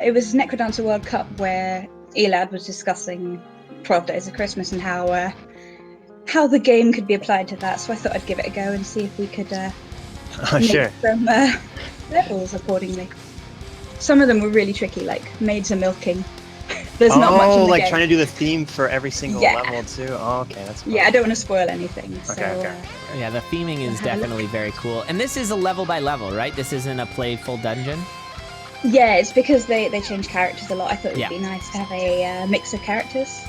It was Necrodancer World Cup where Elad was discussing 12 Days of Christmas and how the game could be applied to that. So I thought I'd give it a go and see if we could make some levels accordingly. Some of them were really tricky, like maids are milking. There's not much in the like game. trying to do the theme for every single level too. Oh, okay, that's fun. Yeah, I don't want to spoil anything. Okay. Yeah, the theming is definitely very cool. And this is a level by level, right? This isn't a playful dungeon? Yeah, it's because they change characters a lot. I thought it would be nice to have a mix of characters.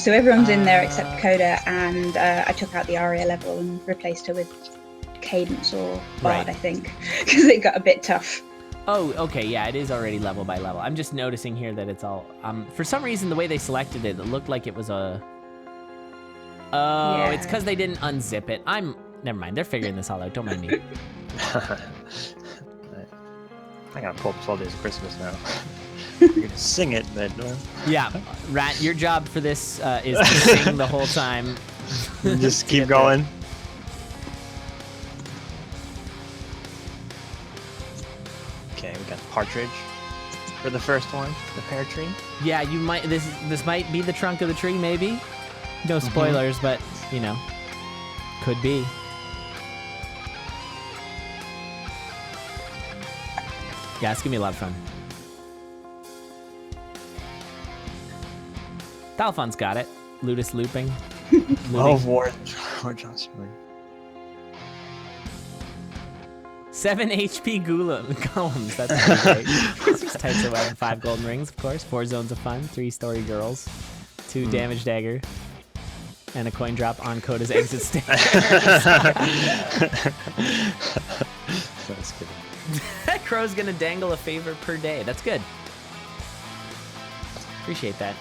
So everyone's in there except Coda, and I took out the Aria level and replaced her with Cadence or Bard, I think, because it got a bit tough. Oh, okay, yeah, it is already level by level. I'm just noticing here that it's all... for some reason, the way they selected it, it looked like it was a... Oh, it's because they didn't unzip it. Never mind, they're figuring this all out. Don't mind me. I gotta pull up 12 Days of Christmas now. You're gonna sing it, but... Yeah, Rat, your job for this is to sing the whole time. Just keep going. Okay, we got Partridge for the first one, the pear tree. Yeah, you might. This might be the trunk of the tree, maybe. No spoilers, but you know, could be. Yeah, it's gonna be a lot of fun. Dalphon's got it. Ludus looping. War Johnson. 7 HP golems. That's pretty great. 6 types of weapon, 5 golden rings, of course. 4 zones of fun, 3 story girls, 2 damage dagger, and a coin drop on Coda's exit stairs. That's good. Crow's gonna dangle a favor per day. That's good. Appreciate that.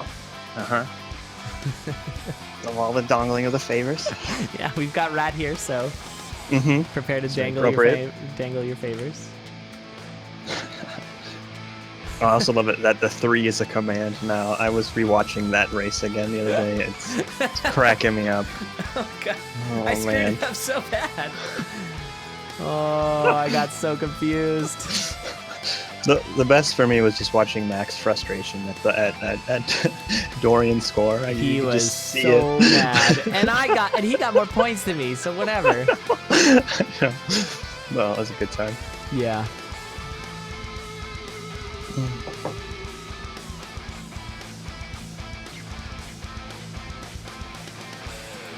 Of all the dongling of the favors. Yeah, we've got Rat here, so prepare to dangle your favors. I also love it that the 3 is a command now. I was rewatching that race again the other day. It's cracking me up. Oh god, I screwed it up so bad. Oh, I got so confused. The best for me was just watching Mac's frustration at Dorian's score. He was so mad, and he got more points than me, so whatever. Well, it was a good time. Yeah.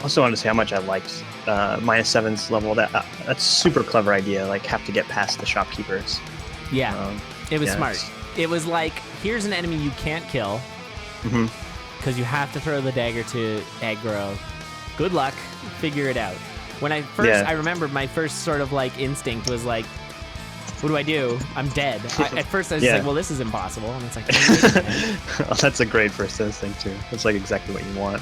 Also wanted to say how much I liked -7's level. That's a super clever idea. Like, have to get past the shopkeepers. Yeah, it was smart. It was like, here's an enemy you can't kill, because you have to throw the dagger to aggro. Good luck, figure it out. When I first, I remember my first sort of like instinct was like, what do I do? I'm dead. At first I was like, well, this is impossible. And it's like, oh, that's a great first instinct too. It's like exactly what you want.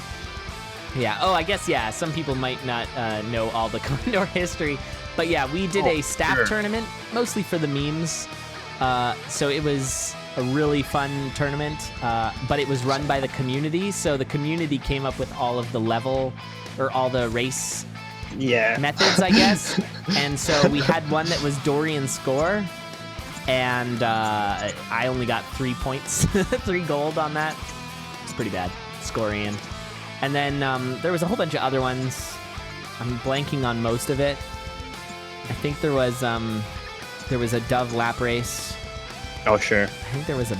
Yeah. Oh, I guess, yeah. Some people might not know all the Condor history. But yeah, we did a staff tournament, mostly for the memes. So it was a really fun tournament, but it was run by the community. So the community came up with all of the level, or all the race methods, I guess. And so we had one that was Dorian's score, and I only got 3 points, 3 gold on that. It's pretty bad, Scorian. And then there was a whole bunch of other ones. I'm blanking on most of it. I think there was a Dove lap race. Oh, sure. I think there was a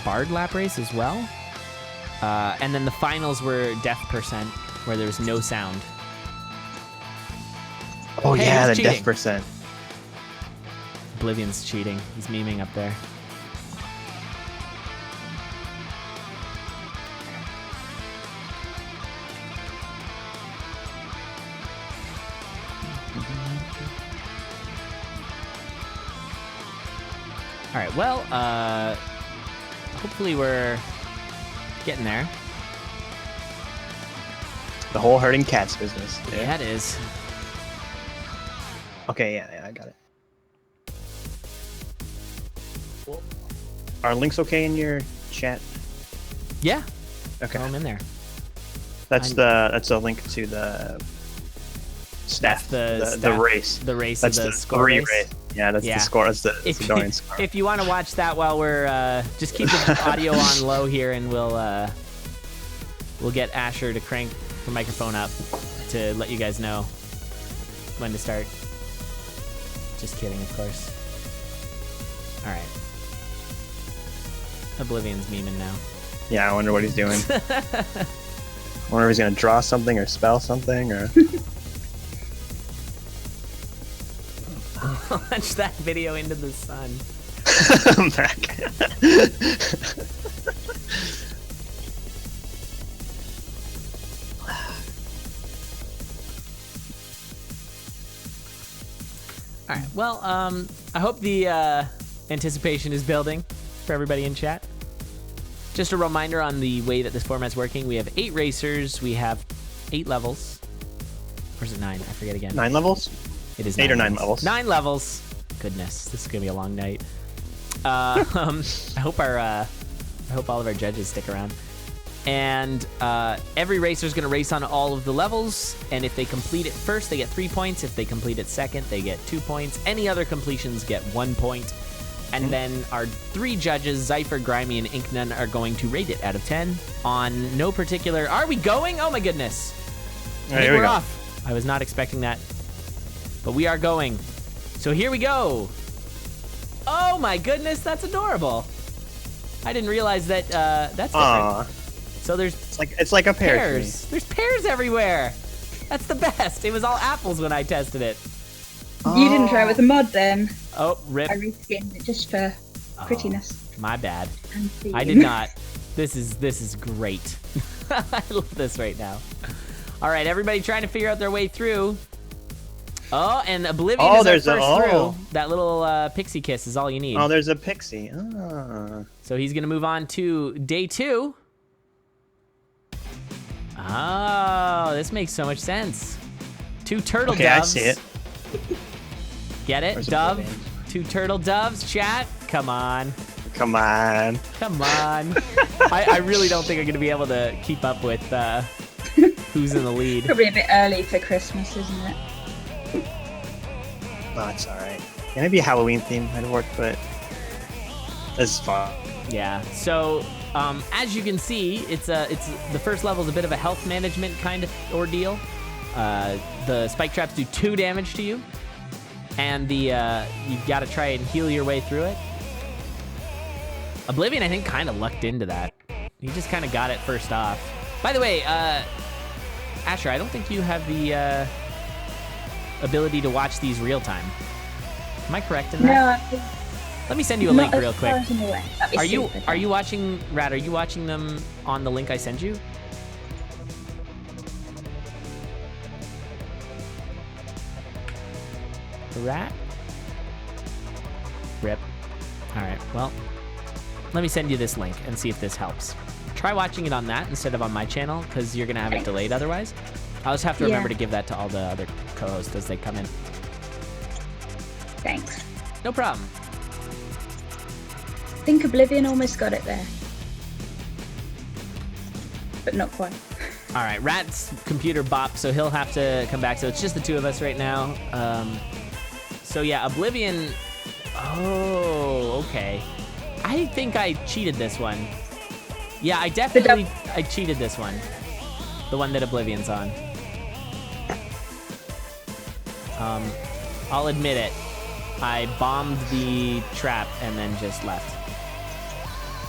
Bard lap race as well. And then the finals were Deaf Percent, where there was no sound. Oh, hey, yeah, the Deaf Percent. Oblivion's cheating. He's memeing up there. All right, well, hopefully we're getting there. The whole herding cats business. Yeah, it is. Okay, yeah, I got it. Are links okay in your chat? Yeah. Okay. I'm in there. That's a link to the staff, the race. The race that's of the the score race. Yeah, that's the score. That's the Dorian score. If you want to watch that while we're just keep the audio on low here, and we'll get Asher to crank the microphone up to let you guys know when to start. Just kidding, of course. All right. Oblivion's memeing now. Yeah, I wonder what he's doing. I wonder if he's gonna draw something or spell something or. Launch that video into the sun. I'm back. All right. Well, I hope the anticipation is building for everybody in chat. Just a reminder on the way that this format's working. We have 8 racers. We have 8 levels. Or is it 9? I forget again. 9 levels? It is 8 or 9 levels. 9 levels. Goodness, this is gonna be a long night. I hope all of our judges stick around. And every racer is gonna race on all of the levels. And if they complete it first, they get 3 points. If they complete it second, they get 2 points. Any other completions get 1 point. And then our 3 judges, Zypher, Grimy, and Inknun, are going to rate it out of 10 on no particular. Are we going? Oh my goodness! I think we're off. I was not expecting that. But we are going. So here we go. Oh my goodness, that's adorable. I didn't realize that that's different. Aww. So there's it's like a pear pears. tree. There's pears everywhere. That's the best. It was all apples when I tested it. You didn't try it with a mod then. Oh, rip. I reskinned it just for prettiness. My bad. And I did not. This is great. I love this right now. All right, everybody trying to figure out their way through. Oh, and Oblivion is our first through. That little pixie kiss is all you need. Oh, there's a pixie. Oh. So he's going to move on to day 2. Oh, this makes so much sense. 2 turtle doves. Okay, I see it. Get it? Where's Dove. Oblivion? 2 turtle doves, chat. Come on. Come on. Come on. I really don't think I'm going to be able to keep up with who's in the lead. Probably a bit early for Christmas, isn't it? Oh, it's alright. Yeah, maybe a Halloween theme might have worked, but this is fun. Yeah. So, as you can see, it's the first level is a bit of a health management kind of ordeal. The spike traps do 2 damage to you, and you've got to try and heal your way through it. Oblivion, I think, kind of lucked into that. He just kind of got it first off. By the way, Asher, I don't think you have the ability to watch these real time. Am I correct in that? No, let me send you a link real quick. Are you watching, Rad? Are you watching them on the link I send you? Rat? Rip. All right. Well, let me send you this link and see if this helps. Try watching it on that instead of on my channel, because you're gonna have it delayed otherwise. I'll just have to remember to give that to all the other co-hosts as they come in. Thanks. No problem. I think Oblivion almost got it there. But not quite. All right, Rat's computer bopped, so he'll have to come back. So it's just the 2 of us right now. So yeah, Oblivion. Oh, okay. I think I cheated this one. Yeah, I cheated this one. The one that Oblivion's on. I'll admit it. I bombed the trap and then just left.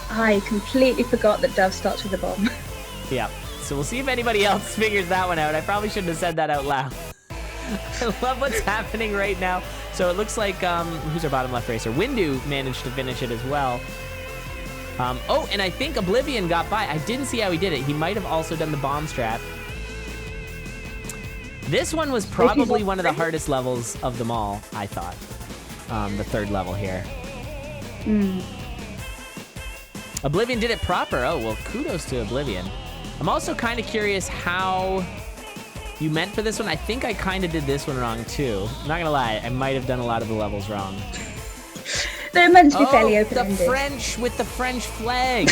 I completely forgot that Dove starts with a bomb. Yeah. So we'll see if anybody else figures that one out. I probably shouldn't have said that out loud. I love what's happening right now. So it looks like, who's our bottom left racer? Windu managed to finish it as well. Oh, and I think Oblivion got by. I didn't see how he did it. He might have also done the bomb strap. This one was probably one of the hardest levels of them all, I thought. The 3rd level here. Oblivion did it proper. Oh, well, kudos to Oblivion. I'm also kind of curious how you meant for this one. I think I kind of did this one wrong, too. I'm not going to lie. I might have done a lot of the levels wrong. They're meant to be fairly open-ended. The French with the French flag.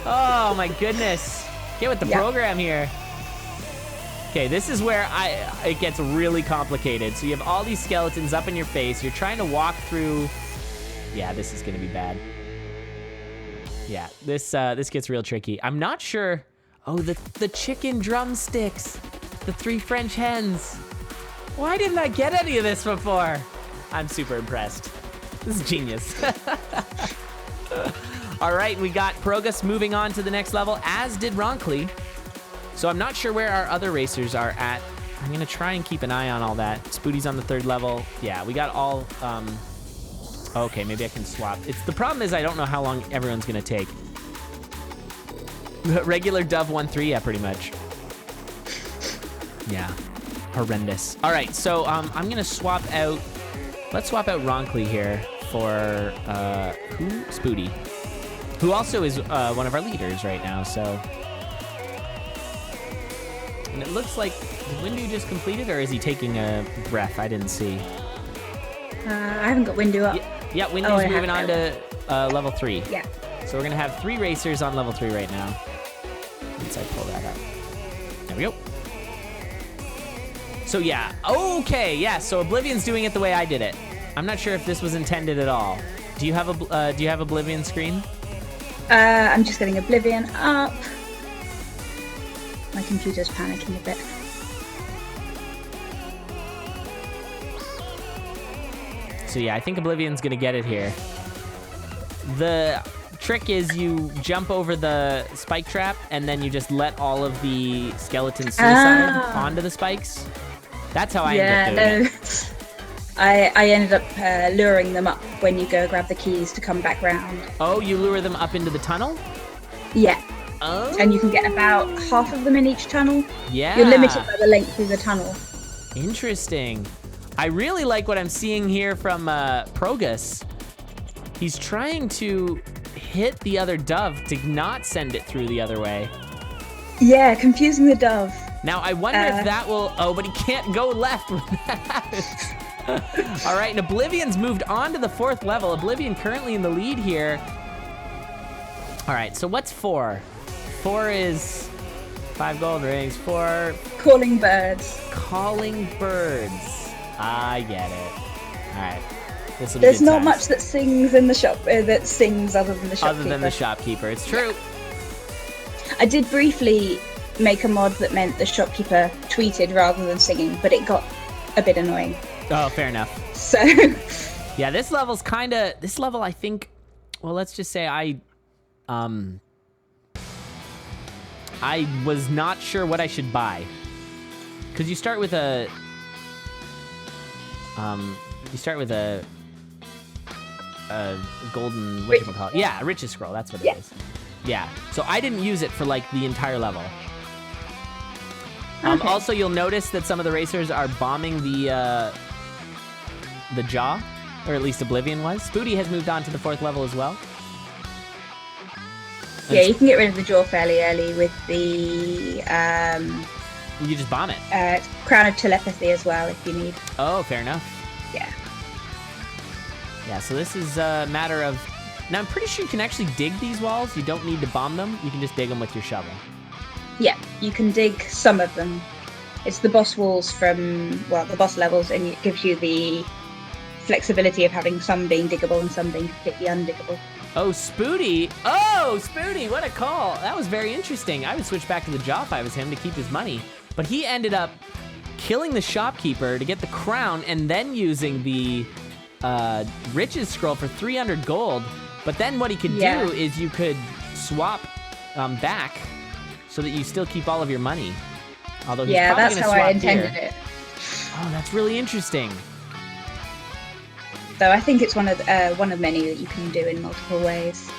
Oh, my goodness. Get with the program here. Okay, this is where it gets really complicated. So you have all these skeletons up in your face. You're trying to walk through. Yeah, this is gonna be bad. Yeah, this gets real tricky. I'm not sure. Oh, the chicken drumsticks, the 3 French hens. Why didn't I get any of this before? I'm super impressed. This is genius. All right, we got Progus moving on to the next level, as did Ronkley. So I'm not sure where our other racers are at. I'm gonna try and keep an eye on all that. Spooty's on the 3rd level. Yeah, we got all, okay, maybe I can swap. The problem is I don't know how long everyone's gonna take. Regular Dove 1-3, yeah, pretty much. Yeah, horrendous. All right, so I'm gonna swap out, let's swap out Ronkley here for, Spooty, who also is one of our leaders right now, so. And it looks like, did Windu just completed, or is he taking a breath? I didn't see. I haven't got Windu up. Yeah, Windu's moving on to level 3. Yeah. So we're gonna have 3 racers on level 3 right now. Once I pull that up. There we go. So yeah, okay, yeah, so Oblivion's doing it the way I did it. I'm not sure if this was intended at all. Do you have Oblivion screen? I'm just getting Oblivion up. My computer's panicking a bit. So yeah, I think Oblivion's gonna get it here. The trick is you jump over the spike trap and then you just let all of the skeletons suicide onto the spikes. That's how I ended up doing it. I ended up luring them up when you go grab the keys to come back round. Oh, you lure them up into the tunnel? Yeah. Oh. And you can get about half of them in each tunnel. Yeah. You're limited by the length of the tunnel. Interesting. I really like what I'm seeing here from Progus. He's trying to hit the other dove to not send it through the other way. Yeah, confusing the dove. Now, I wonder if that will... Oh, but he can't go left when that happens. All right, and Oblivion's moved on to the 4th level. Oblivion currently in the lead here. All right, so what's 4? 4 is 5 gold rings. 4... Calling birds. Calling birds. I get it. All right. There's not much that sings in the shop that sings other than the shopkeeper. Other than the shopkeeper, it's true. I did briefly make a mod that meant the shopkeeper tweeted rather than singing, but it got a bit annoying. Oh, fair enough. So. Yeah, this level's kind of... This level, I think... Well, let's just say I was not sure what I should buy. Because you start with a... golden, what do you call it? Yeah, a riches scroll, that's what it is. Yeah, so I didn't use it for like the entire level. Okay. Also, you'll notice that some of the racers are bombing the jaw, or at least Oblivion was. Spooty has moved on to the 4th level as well. Yeah, you can get rid of the jaw fairly early with the... You just bomb it. Crown of Telepathy as well, if you need. Oh, fair enough. Yeah. Yeah, so this is a matter of... Now, I'm pretty sure you can actually dig these walls. You don't need to bomb them. You can just dig them with your shovel. Yeah, you can dig some of them. It's the boss walls from, well, the boss levels, and it gives you the flexibility of having some being diggable and some being completely undiggable. Oh, Spooty. Oh, Spooty, what a call. That was very interesting. I would switch back to the jaw if I was him to keep his money. But he ended up killing the shopkeeper to get the crown and then using the riches scroll for 300 gold. But then what he could do is you could swap back so that you still keep all of your money. Although he's probably that's gonna how swap I intended here. it. Oh, that's really interesting. So I think it's one of many that you can do in multiple ways.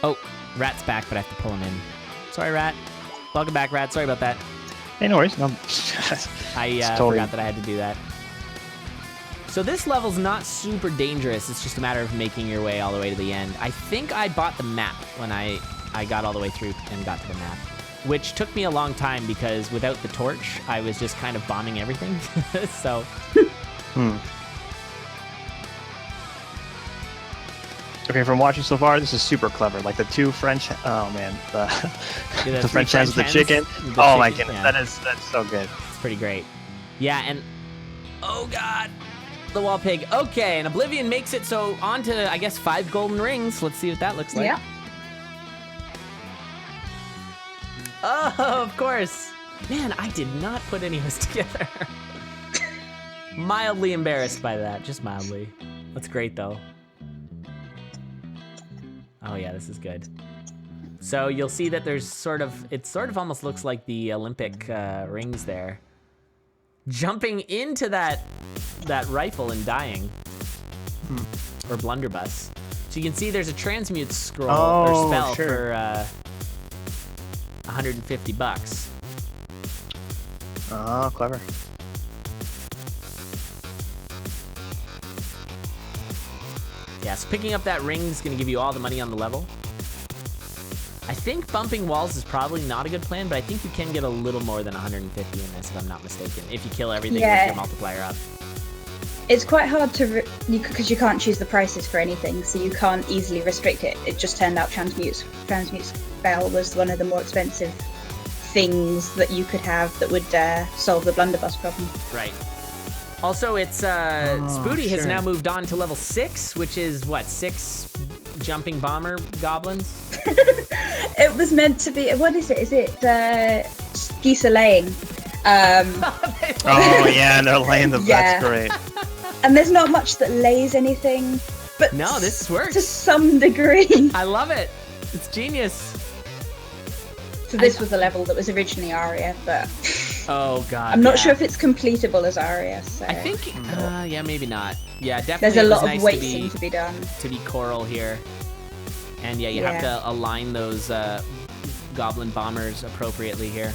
Oh, Rat's back, but I have to pull him in. Sorry, Rat. Welcome back, Rat. Sorry about that. Hey, no worries. No. I forgot that I had to do that. So this level's not super dangerous. It's just a matter of making your way all the way to the end. I think I bought the map when I got all the way through and got to the map, which took me a long time because without the torch, I was just kind of bombing everything. So. Okay, from watching so far, this is super clever. Like the two French, oh man, the French hens with the chicken. Oh my goodness, yeah. that's so good. It's pretty great. Yeah, and oh god, the wall pig. Okay, and Oblivion makes it so onto, I guess, 5 golden rings. Let's see what that looks like. Yeah. Oh, of course. Man, I did not put any of this together. Mildly embarrassed by that, just mildly. That's great though. Oh yeah, this is good. So you'll see that there's it sort of almost looks like the Olympic rings there. Jumping into that rifle and dying. Or blunderbuss. So you can see there's a transmute scroll or spell for $150. Oh, clever. Yeah, so picking up that ring is going to give you all the money on the level. I think bumping walls is probably not a good plan, but I think you can get a little more than 150 in this, if I'm not mistaken, if you kill everything with your multiplier up. It's quite hard to, because you can't choose the prices for anything, so you can't easily restrict it. It just turned out Transmute Spell was one of the more expensive things that you could have that would solve the blunderbuss problem. Right. Also, it's Spoody has now moved on to level 6, which is what, 6 jumping bomber goblins? It was meant to be. What is it? Is it geese are laying? Oh yeah, and they're laying the. That's great. And there's not much that lays anything, but no, this works to some degree. I love it. It's genius. So this was a level that was originally Aria, but oh god, I'm not sure if it's completable as Aria. So. I think, yeah, maybe not. Yeah, definitely. There's a lot of nice waiting to be done. To be coral here, and yeah, you have to align those goblin bombers appropriately here.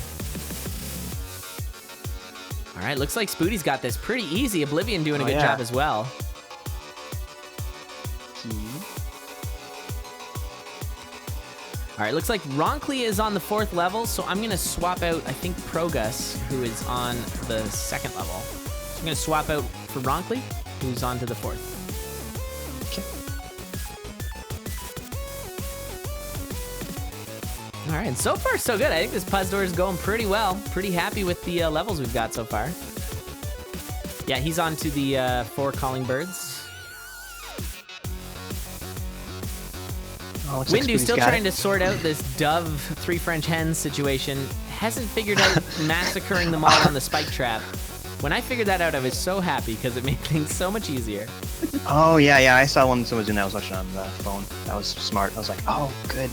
All right, looks like Spoody's got this pretty easy. Oblivion doing a good job as well. All right, looks like Ronkley is on the 4th level, so I'm gonna swap out, I think, Progus, who is on the 2nd level. So I'm gonna swap out for Ronkley, who's on to the 4th. Okay. All right, and so far so good. I think this PuzzDOR is going pretty well. Pretty happy with the levels we've got so far. Yeah, he's on to the 4 calling birds. Oh, Windu's still trying to sort out this dove 3 French hens situation. Hasn't figured out massacring them all on the spike trap. When I figured that out, I was so happy because it made things so much easier. Oh yeah, I saw one someone was doing that. I was watching on the phone. That was smart. I was like, oh, good.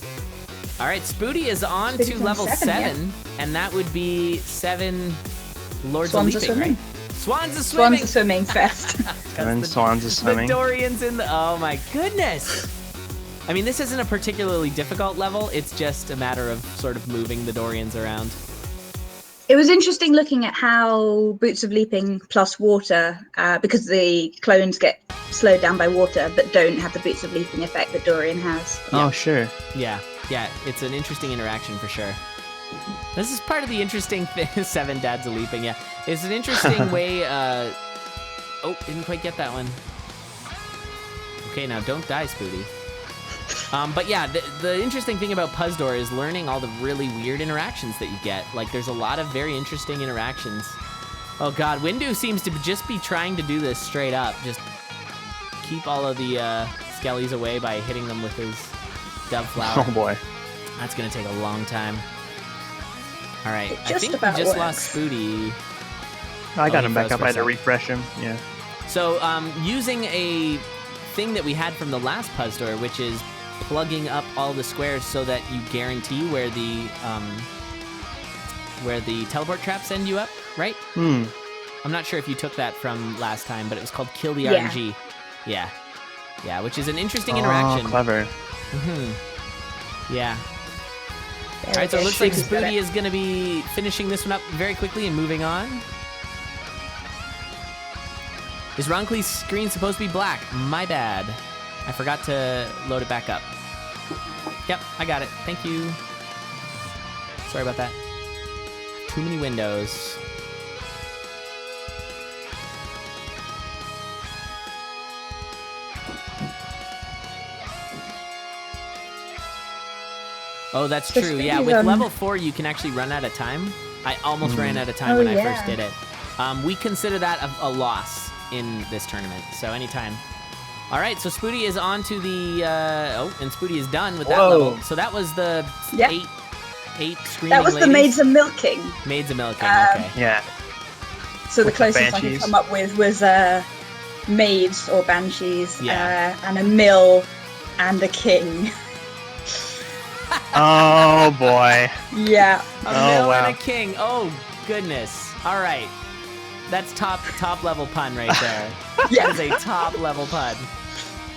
All right, Spoody is on to level 7, and that would be 7 Lords of Leaping, right? Swans are swimming. Swans are swimming first. Swans are swimming. The Dorians in the. Oh my goodness. I mean, this isn't a particularly difficult level. It's just a matter of sort of moving the Dorians around. It was interesting looking at how Boots of Leaping plus water, because the clones get slowed down by water, but don't have the Boots of Leaping effect that Dorian has. Oh, sure. Yeah, it's an interesting interaction for sure. This is part of the interesting thing. 7 Dads of Leaping, yeah. It's an interesting way. Oh, didn't quite get that one. Okay, now don't die, Spoody. But yeah, the interesting thing about PuzzDOR is learning all the really weird interactions that you get. Like, there's a lot of very interesting interactions. Oh god, Windu seems to just be trying to do this straight up. Just keep all of the skellies away by hitting them with his dove flower. Oh boy. That's gonna take a long time. All right, I think we just works. lost Spoody. I got him back up. I had to refresh him. Yeah. So using a thing that we had from the last PuzzDOR, which is plugging up all the squares so that you guarantee where the teleport traps end you up, right? I'm not sure if you took that from last time, but it was called Kill the RNG. Yeah, which is an interesting interaction. Clever. Yeah. All right, so it looks like Spoody is going to be finishing this one up very quickly and moving on. Is Ronkley's screen supposed to be black? My bad. I forgot to load it back up. Yep, I got it. Thank you. Sorry about that. Too many windows. Oh, that's So true. Yeah, Spoody's, with level 4, you can actually run out of time. I almost ran out of time when I first did it. We consider that a loss in this tournament, so anytime. All right, so Spoody is on to the... and Spoody is done with that level. So that was the 8 screaming That was ladies. the Maids of Milking. Maids of Milking, okay. Yeah. So the With the closest I could banshees. come up with was maids or banshees, Yeah. and a mill and a king. Oh boy. Yeah. A Oh, mill wow. and a king. Oh, goodness. All right. That's top level pun right there. That is a top level pun.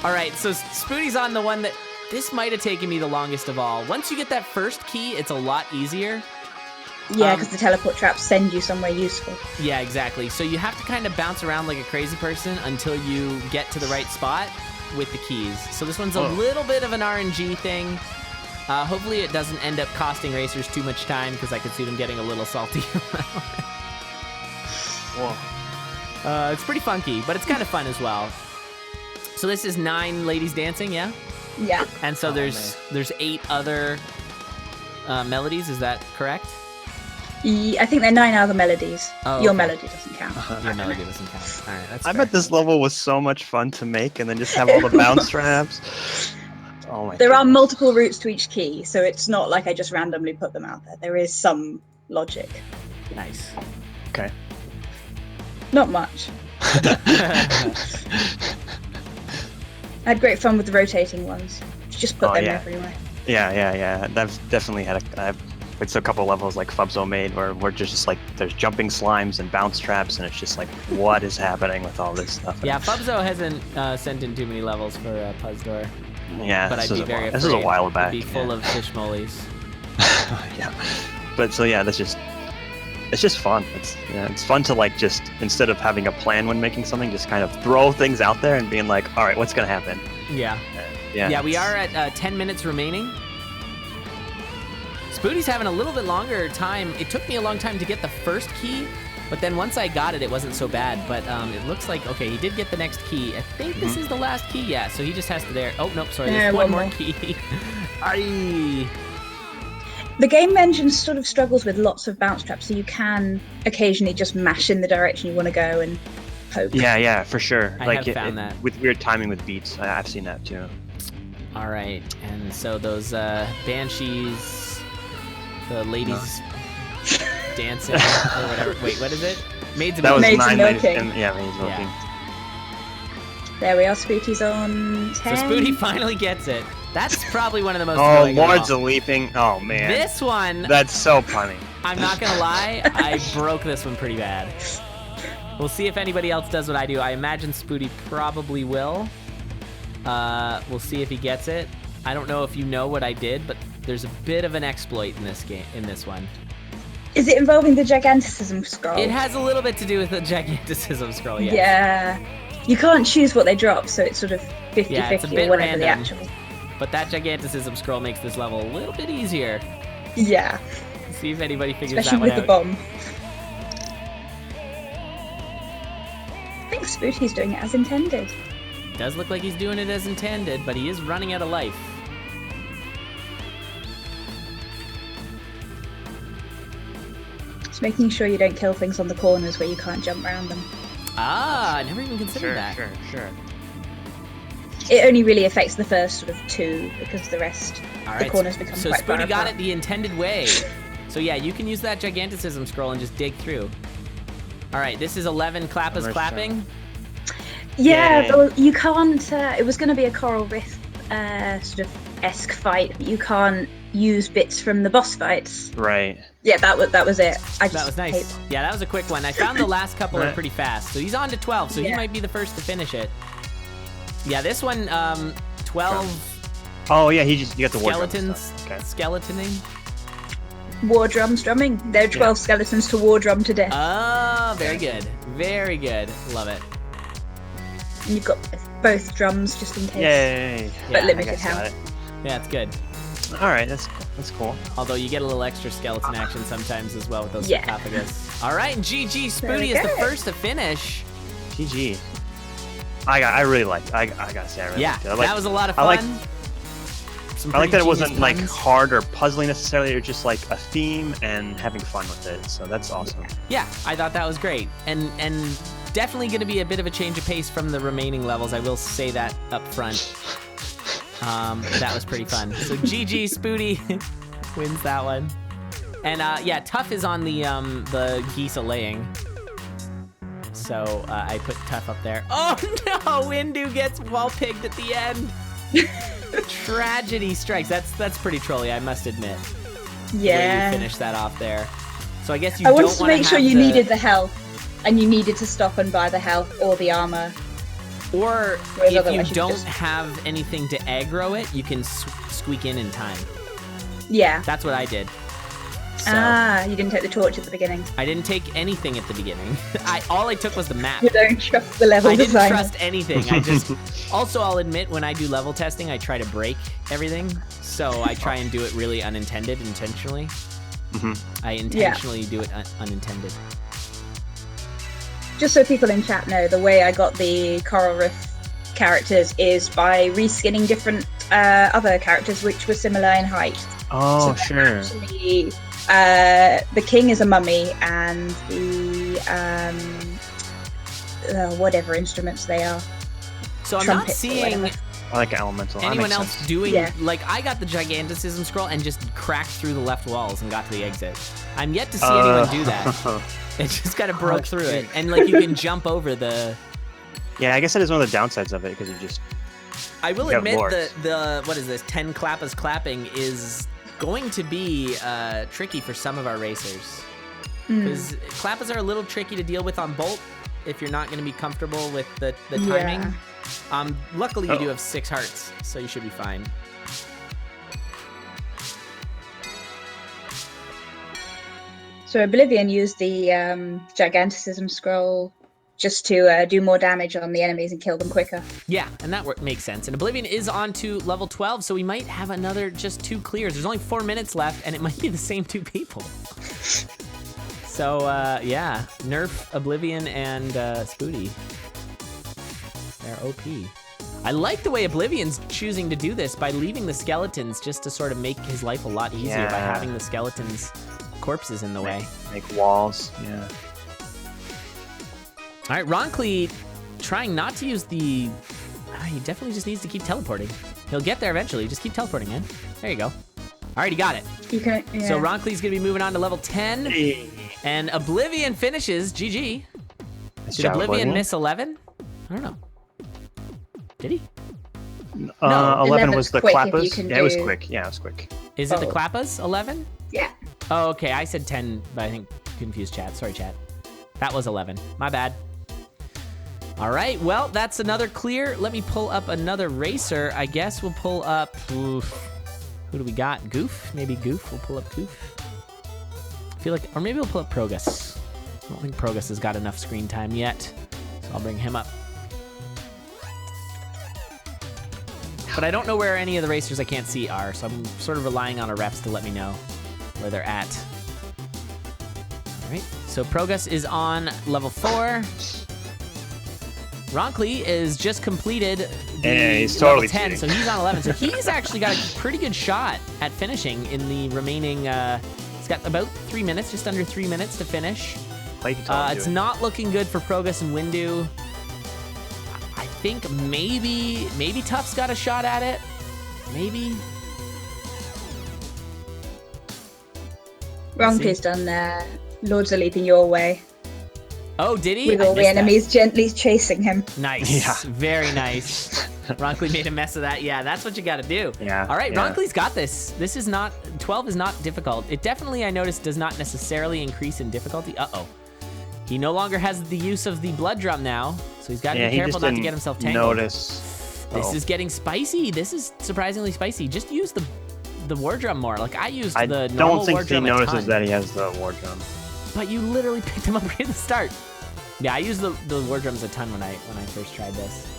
All right, so Spoody's on the one that... This might have taken me the longest of all. Once you get that first key, it's a lot easier. Yeah, because the teleport traps send you somewhere useful. Yeah, exactly. So you have to kind of bounce around like a crazy person until you get to the right spot with the keys. So this one's a little bit of an RNG thing. Hopefully it doesn't end up costing racers too much time, because I could see them getting a little salty. Whoa. It's pretty funky, but it's kind of fun as well. So this is 9 ladies dancing, yeah? Yeah. And so there's 8 other melodies, is that correct? I think they're 9 other melodies. Oh, Your okay. melody doesn't count. Your melody doesn't count. All right, that's I fair. bet this level was so much fun to make, and then just have all the bounce traps. Oh my. There are goodness. multiple routes to each key, so it's not like I just randomly put them out there. There is some logic. Nice. Okay. Not much. I had great fun with the rotating ones. Just put Oh, them yeah. everywhere. Yeah. I've definitely had it's a couple levels like Fubzo made where we're just like there's jumping slimes and bounce traps, and it's just like what is happening with all this stuff? Yeah, Fubzo hasn't sent in too many levels for PuzzDOR, Yeah. but I'd be very afraid. This is a while back. It'd be full of fish mollies. Yeah. But so yeah, it's just fun. It's fun to like just instead of having a plan when making something, just kind of throw things out there and being like, all right, what's gonna happen? Yeah. Yeah. Yeah, we are at 10 minutes remaining. Spoody's having a little bit longer time. It took me a long time to get the first key, but then once I got it, it wasn't so bad. But it looks like, okay, he did get the next key. I think this is the last key, yeah, so he just has to there. Oh, nope, sorry, there's one more key. Aye. The game engine sort of struggles with lots of bounce traps, so you can occasionally just mash in the direction you want to go and hope. Yeah, for sure. I like have found that. with weird timing with beats. I've seen that too. All right, and so those banshees, the ladies dancing or whatever. Wait, what is it? Maids of That was Maids of 9 Milking. Maids of Milking. There we are, Spooty's on 10. So Spoody finally gets it. That's probably one of the most Oh, thrilling of Lords all. of Leaping. Oh man. This one, That's so funny. I'm not gonna lie, I broke this one pretty bad. We'll see if anybody else does what I do. I imagine Spoody probably will. We'll see if he gets it. I don't know if you know what I did, but there's a bit of an exploit in this game, in this one. Is it involving the giganticism scroll? It has a little bit to do with the giganticism scroll, yes. Yeah. You can't choose what they drop, so it's sort of 50-50 Yeah, it's a bit or whatever the random. actual. But that giganticism scroll makes this level a little bit easier. Yeah. See if anybody figures Especially that with one the out. bomb. I think Spooty's doing it as intended. Does look like he's doing it as intended, but he is running out of life. Just making sure you don't kill things on the corners where you can't jump around them. Ah, I never even considered that. Sure. It only really affects the first sort of 2 because the rest, All the right, corners become so quite far Spoody got apart. it the intended way. So yeah, you can use that giganticism scroll and just dig through. All right, this is 11 Klappa's Another clapping. Yeah, Yay. though you can't. It was going to be a Coral Rift sort of esque fight, but you can't use bits from the boss fights. Right. Yeah, that was it. I just That was nice. hate- Yeah, that was a quick one. I found the last couple are Right. pretty fast. So he's on to 12, so he Yeah. might be the first to finish it. Yeah, this one, 12 Oh yeah, you got the war drum skeletons stuff. Okay. skeletoning. War drums drumming. There are 12 skeletons to war drum to death. Oh, very good. Very good. Love it. And you've got both drums just in case. Yay. But Yeah, limited I got health. it. Yeah, it's good. All right, that's cool. Although you get a little extra skeleton action sometimes as well with those Yeah. sarcophagus. All right, and GG Very Spoody is the good. first to finish. GG. I gotta say, I really Yeah, liked it. that was a lot of I fun. like- I like that it wasn't genius like puns. hard or puzzling necessarily. It was just like a theme and having fun with it. So that's awesome. Yeah, I thought that was great, and definitely going to be a bit of a change of pace from the remaining levels. I will say that up front. That was pretty fun. So GG Spooty wins that one, and yeah, Tough is on the geese a laying. So I put Tough up there. Oh no, Windu gets wall pigged at the end. Tragedy strikes. That's pretty trolly, I must admit. The way Yeah. you finish that off there. So I guess you I don't wanted to wanna make sure have you needed the health, and you needed to stop and buy the health or the armor. Or Whereas if otherwise you you don't just- have anything to aggro it, you can squeak in time. Yeah. That's what I did. So You didn't take the torch at the beginning. I didn't take anything at the beginning. All I took was the map. You don't trust the level I didn't designer. trust anything. I just also I'll admit when I do level testing, I try to break everything. So I try and do it really intentionally. I intentionally do it unintended. Just so people in chat know, the way I got the Coral Reef characters is by reskinning different other characters which were similar in height. Oh, So sure. Actually, the king is a mummy, and the whatever instruments they are. So I'm not Trumpets or seeing whatever. I like elemental. That anyone makes else sense. doing Yeah. like I got the giganticism scroll and just cracked through the left walls and got to the exit. I'm yet to see anyone do that. It just kind of broke through it, and like you can jump over the. Yeah, I guess that is one of the downsides of it because you just. I will You have admit lords. the what is this 10 clappas clapping is going to be tricky for some of our racers because clappas are a little tricky to deal with on Bolt if you're not going to be comfortable with the timing. Luckily you do have 6 hearts, so you should be fine. So Oblivion used the giganticism scroll just to do more damage on the enemies and kill them quicker. Yeah, and that makes sense. And Oblivion is on to level 12, so we might have another just 2 clears. There's only 4 minutes left, and it might be the same 2 people. So, yeah, nerf Oblivion and Spooty. They're OP. I like the way Oblivion's choosing to do this by leaving the skeletons just to sort of make his life a lot easier by Yeah. having the skeletons' corpses in the way. Make walls. Yeah. All right, Ronckley trying not to use the... he definitely just needs to keep teleporting. He'll get there eventually. Just keep teleporting, man. There you go. All right, he got it. You can, yeah. So Ronckley's going to be moving on to level 10. And Oblivion finishes. GG. Nice Did job, Oblivion miss 11? I don't know. Did he? 11 was 11's the quick if clappers. you can Yeah, it was do- quick. Yeah, it was quick. Is it the Oh. Clappas? 11? Yeah. Oh, okay. I said 10, but I think confused chat. Sorry, chat. That was 11. My bad. All right. Well, that's another clear. Let me pull up another racer. I guess we'll pull up... Oof. Who do we got? Goof? Maybe Goof. We'll pull up Goof. I feel like... Or maybe we'll pull up Progus. I don't think Progus has got enough screen time yet. So I'll bring him up. But I don't know where any of the racers I can't see are, so I'm sort of relying on our reps to let me know where they're at. All right, so Progus is on level 4. Ronckley is just completed the Yeah, he's level totally 10, cheating. so he's on 11. So he's actually got a pretty good shot at finishing in the remaining, he's got about 3 minutes, just under 3 minutes to finish. It's not looking good for Progus and Windu. I think maybe Tuff's got a shot at it. Maybe. Ronckley's done Lords are leaping your way Oh, did he? with I all the missed that. enemies gently chasing him. Nice. Yeah. Very nice. Ronckley made a mess of that. Yeah, that's what you got to do. Yeah, All right, yeah. Ronckley's got this. This is not, 12 is not difficult. It definitely, I noticed, does not necessarily increase in difficulty. Uh-oh. He no longer has the use of the blood drum now, so he's got to Yeah, be he careful just not to didn't get himself tangled. notice. This is getting spicy. This is surprisingly spicy. Just use the war drum more. Like, I used I the normal don't think war he drum a notices ton. that he has the war drum. But you literally picked him up right at the start. Yeah, I used the war drums a ton when I first tried this.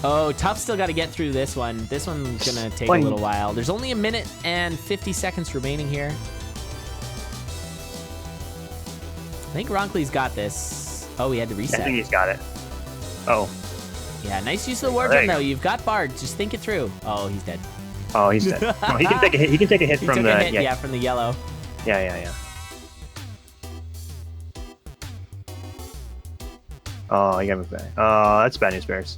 Oh, Tuff's still got to get through this one. This one's gonna take a Fine. little while. There's only 1 minute and 50 seconds remaining here. I think Ronckley's got this. Oh, he had to I reset. think he's got it. Oh, Yeah, nice use of the war There drum you though. go. You've got Bard. Just think it through. Oh, he's dead. Oh, he's dead. Oh, he can take a hit. He can take a hit He from took the a hit, yeah, from the yellow. Yeah. Oh, you got me back. Oh, that's bad news bears.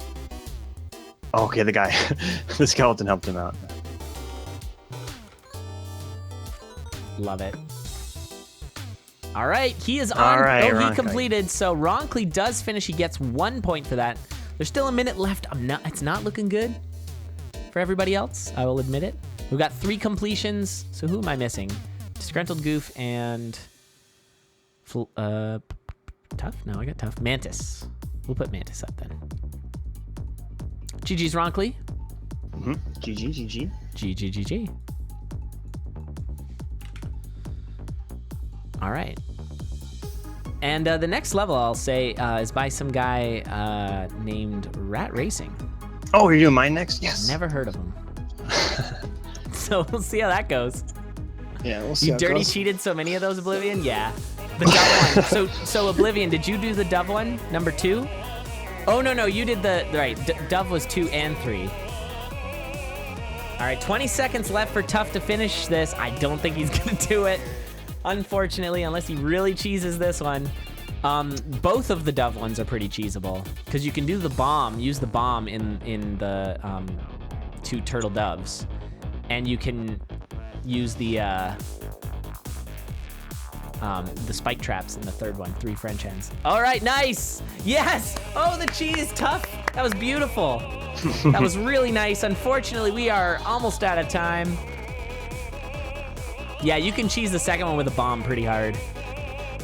Oh, okay, the guy, the skeleton helped him out. Love it. All right, he is on. All right, he Ronkley. completed. So Ronkley does finish. He gets 1 point for that. There's still a minute left. It's not looking good for everybody else. I will admit it. We've got 3 completions. So who am I missing? Disgruntled Goof and Tough. No, I got Tough. Mantis. We'll put Mantis up then. GG's Ronkley. GG. GG. All right. And the next level, I'll say, is by some guy named Rat Racing. Oh, you're doing mine next? Yes. Never heard of him. So we'll see how that goes. Yeah, we'll see. You how it dirty goes. cheated so many of those, Oblivion? Yeah. The Dove one. So Oblivion, did you do the Dove one? Number 2? Oh, no, you did the... Right, Dove was 2 and 3. All right, 20 seconds left for Tough to finish this. I don't think he's going to do it, unfortunately, unless he really cheeses this one. Both of the Dove ones are pretty cheesable, because you can do the bomb, use the bomb in the 2 turtle doves, and you can use the spike traps in the third one, 3 French hens. All right, nice. Yes. Oh, the cheese, Tough. That was beautiful. That was really nice. Unfortunately, we are almost out of time. Yeah, you can cheese the second one with a bomb pretty hard.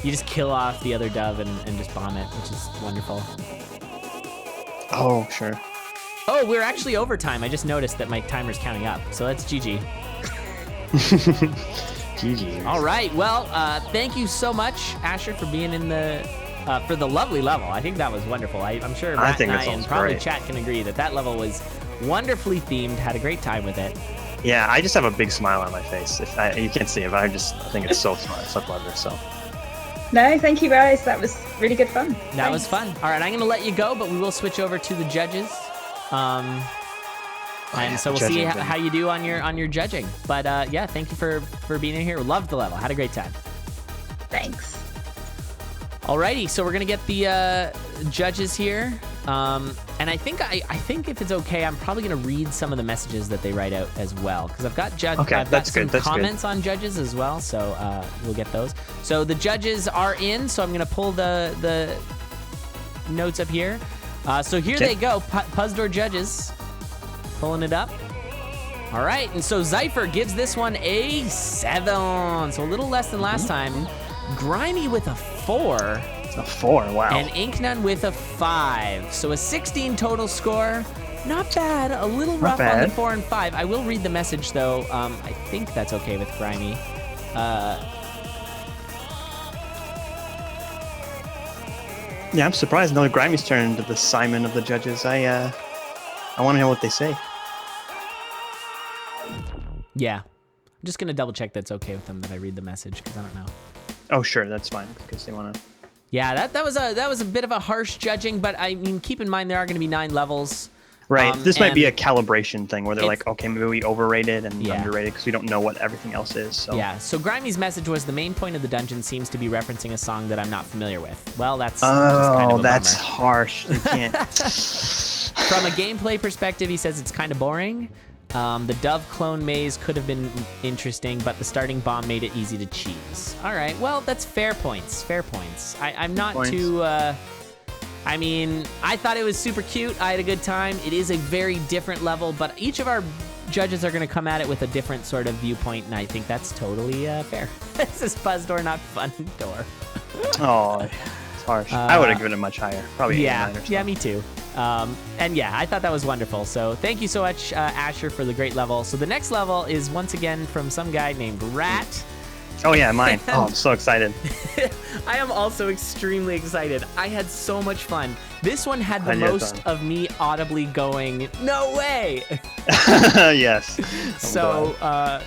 You just kill off the other dove and just bomb it, which is wonderful. Oh, sure. Oh, we're actually overtime. I just noticed that my timer's counting up, so that's GG. GG. All right. Well, thank you so much, Asher, for being in the for the lovely level. I think that was wonderful. I'm sure Matt and I and probably great. chat can agree that level was wonderfully themed. Had a great time with it. Yeah, I just have a big smile on my face. You can't see it, but I think it's so fun. It's so clever. So. No, thank you guys. That was really good fun. That was fun. All right, I'm going to let you go, but we will switch over to the judges. And so we'll see how you do on your judging. But yeah, thank you for being in here. Loved the level. Had a great time. Thanks. Alrighty, so we're gonna get the judges here, and I think if it's okay, I'm probably gonna read some of the messages that they write out as well, because I've got I've got some comments on judges as well, so we'll get those. So the judges are in, so I'm gonna pull the notes up here. So here they go, PuzzDOR judges, pulling it up. All right, and so Zypher gives this one a 7, so a little less than last time. Grimy with a 4. It's a 4, wow. And Inknun with a 5. So a 16 total score. Not bad. A little rough on the 4 and 5. I will read the message, though. I think that's okay with Grimy. Yeah, I'm surprised no Grimy's turned to the Simon of the judges. I want to know what they say. Yeah. I'm just going to double check that's okay with them that I read the message, because I don't know. Oh, sure, that's fine, because they want to... Yeah, that was a bit of a harsh judging, but I mean, keep in mind there are going to be 9 levels. Right, this might be a calibration thing where they're like, okay, maybe we overrated and underrated because we don't know what everything else is. So. Yeah, so Grimy's message was the main point of the dungeon seems to be referencing a song that I'm not familiar with. Well, that's just kind of a that's bummer. harsh. You can't... From a gameplay perspective, he says it's kind of boring. The Dove clone maze could have been interesting, but the starting bomb made it easy to cheese. All right, well, that's fair points. Fair points. I'm not too... I mean, I thought it was super cute. I had a good time. It is a very different level, but each of our judges are going to come at it with a different sort of viewpoint, and I think that's totally fair. This is PuzzDOR, not FunDOR. Oh, it's harsh. I would have given it much higher. Probably 8 or 9 or something. Yeah, me too. And yeah, I thought that was wonderful. So thank you so much, Asher, for the great level. So the next level is once again from some guy named Rat. Oh yeah, mine. Oh, I'm so excited. I am also extremely excited. I had so much fun. This one had the most of me audibly going, no way! Yes. So, yeah,